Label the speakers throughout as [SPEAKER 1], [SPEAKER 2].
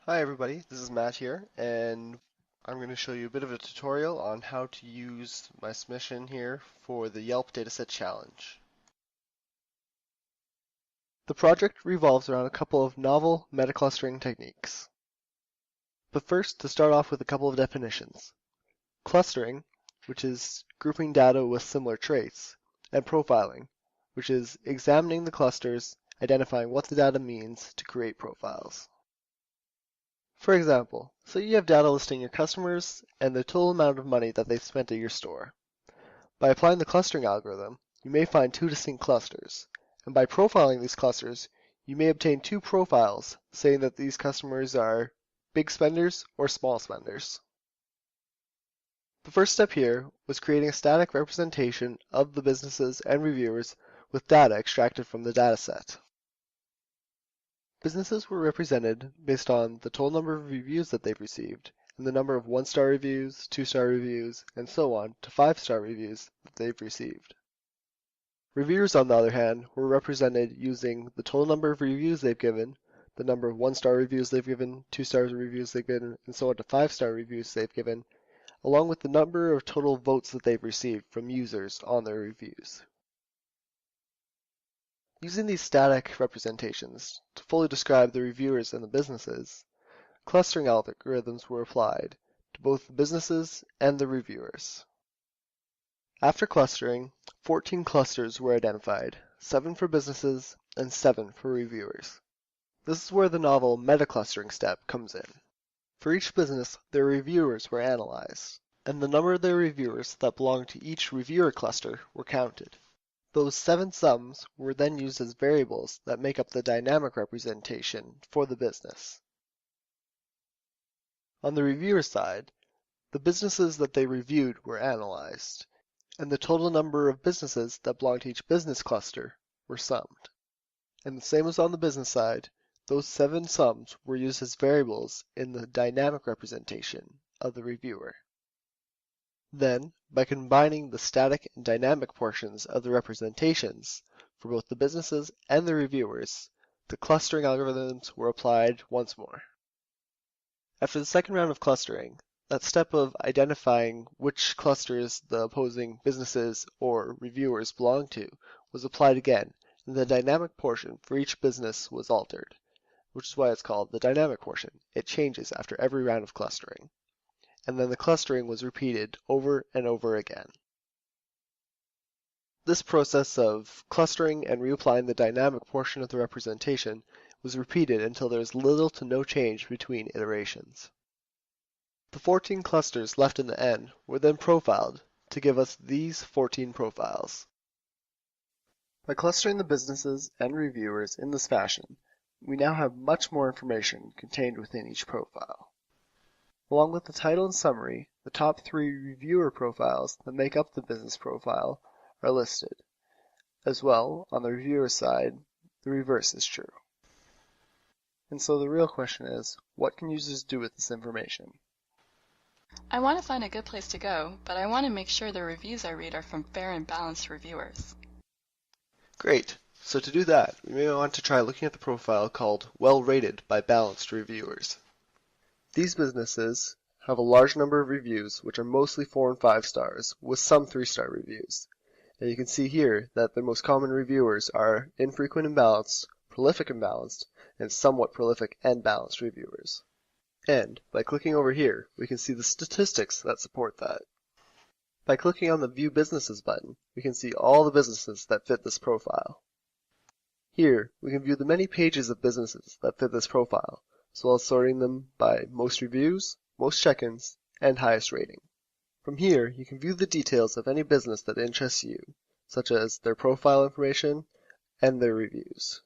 [SPEAKER 1] Hi everybody, this is Matt here, and I'm going to show you a bit of a tutorial on how to use my submission here for the Yelp Dataset Challenge. The project revolves around a couple of novel meta-clustering techniques. But first, to start off with a couple of definitions. Clustering, which is grouping data with similar traits, and profiling, which is examining the clusters, identifying what the data means to create profiles. For example, say you have data listing your customers and the total amount of money that they've spent at your store. By applying the clustering algorithm, you may find two distinct clusters, and by profiling these clusters, you may obtain two profiles saying that these customers are big spenders or small spenders. The first step here was creating a static representation of the businesses and reviewers with data extracted from the dataset. Businesses were represented based on the total number of reviews that they've received, and the number of 1-star reviews, 2-star reviews, and so on to 5-star reviews that they've received. Reviewers, on the other hand, were represented using the total number of reviews they've given, the number of 1-star reviews they've given, 2-star reviews they've given, and so on to 5-star reviews they've given, along with the number of total votes that they've received from users on their reviews. Using these static representations to fully describe the reviewers and the businesses, clustering algorithms were applied to both the businesses and the reviewers. After clustering, 14 clusters were identified, 7 for businesses and 7 for reviewers. This is where the novel meta-clustering step comes in. For each business, their reviewers were analyzed, and the number of their reviewers that belonged to each reviewer cluster were counted. Those 7 sums were then used as variables that make up the dynamic representation for the business. On the reviewer side, the businesses that they reviewed were analyzed, and the total number of businesses that belonged to each business cluster were summed. And the same as on the business side, those 7 sums were used as variables in the dynamic representation of the reviewer. Then, by combining the static and dynamic portions of the representations for both the businesses and the reviewers, the clustering algorithms were applied once more. After the second round of clustering, that step of identifying which clusters the opposing businesses or reviewers belonged to was applied again, and the dynamic portion for each business was altered, which is why it's called the dynamic portion. It changes after every round of clustering. And then the clustering was repeated over and over again. This process of clustering and reapplying the dynamic portion of the representation was repeated until there was little to no change between iterations. The 14 clusters left in the end were then profiled to give us these 14 profiles. By clustering the businesses and reviewers in this fashion, we now have much more information contained within each profile. Along with the title and summary, the top 3 reviewer profiles that make up the business profile are listed. As well, on the reviewer side, the reverse is true. And so the real question is, what can users do with this information?
[SPEAKER 2] I want to find a good place to go, but I want to make sure the reviews I read are from fair and balanced reviewers.
[SPEAKER 1] Great. So to do that, we may want to try looking at the profile called Well Rated by Balanced Reviewers. These businesses have a large number of reviews, which are mostly 4 and 5 stars, with some 3-star reviews. And you can see here that the most common reviewers are infrequent and balanced, prolific and balanced, and somewhat prolific and balanced reviewers. And by clicking over here, we can see the statistics that support that. By clicking on the View Businesses button, we can see all the businesses that fit this profile. Here, we can view the many pages of businesses that fit this profile, as well as sorting them by most reviews, most check-ins, and highest rating. From here, you can view the details of any business that interests you, such as their profile information and their reviews.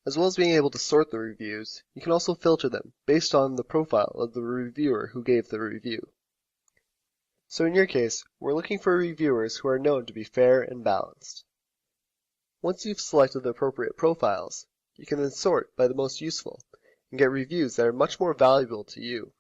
[SPEAKER 1] As well as being able to sort the reviews, you can also filter them based on the profile of the reviewer who gave the review. So in your case, we're looking for reviewers who are known to be fair and balanced. Once you've selected the appropriate profiles, you can then sort by the most useful and get reviews that are much more valuable to you.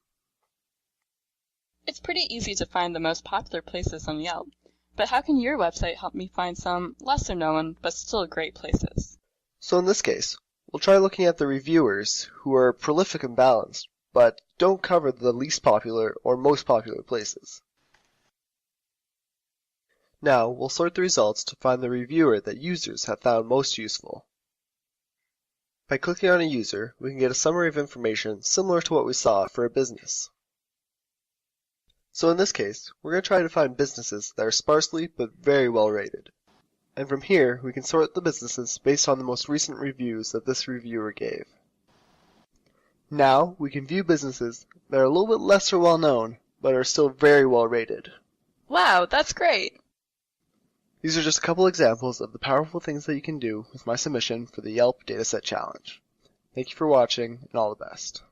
[SPEAKER 2] It's pretty easy to find the most popular places on Yelp, but how can your website help me find some lesser known but still great places?
[SPEAKER 1] So in this case, we'll try looking at the reviewers who are prolific and balanced, but don't cover the least popular or most popular places. Now, we'll sort the results to find the reviewer that users have found most useful. By clicking on a user, we can get a summary of information similar to what we saw for a business. So in this case, we're going to try to find businesses that are sparsely but very well rated. And from here, we can sort the businesses based on the most recent reviews that this reviewer gave. Now, we can view businesses that are a little bit lesser well known, but are still very well rated.
[SPEAKER 2] Wow, that's great!
[SPEAKER 1] These are just a couple examples of the powerful things that you can do with my submission for the Yelp Dataset Challenge. Thank you for watching, and all the best.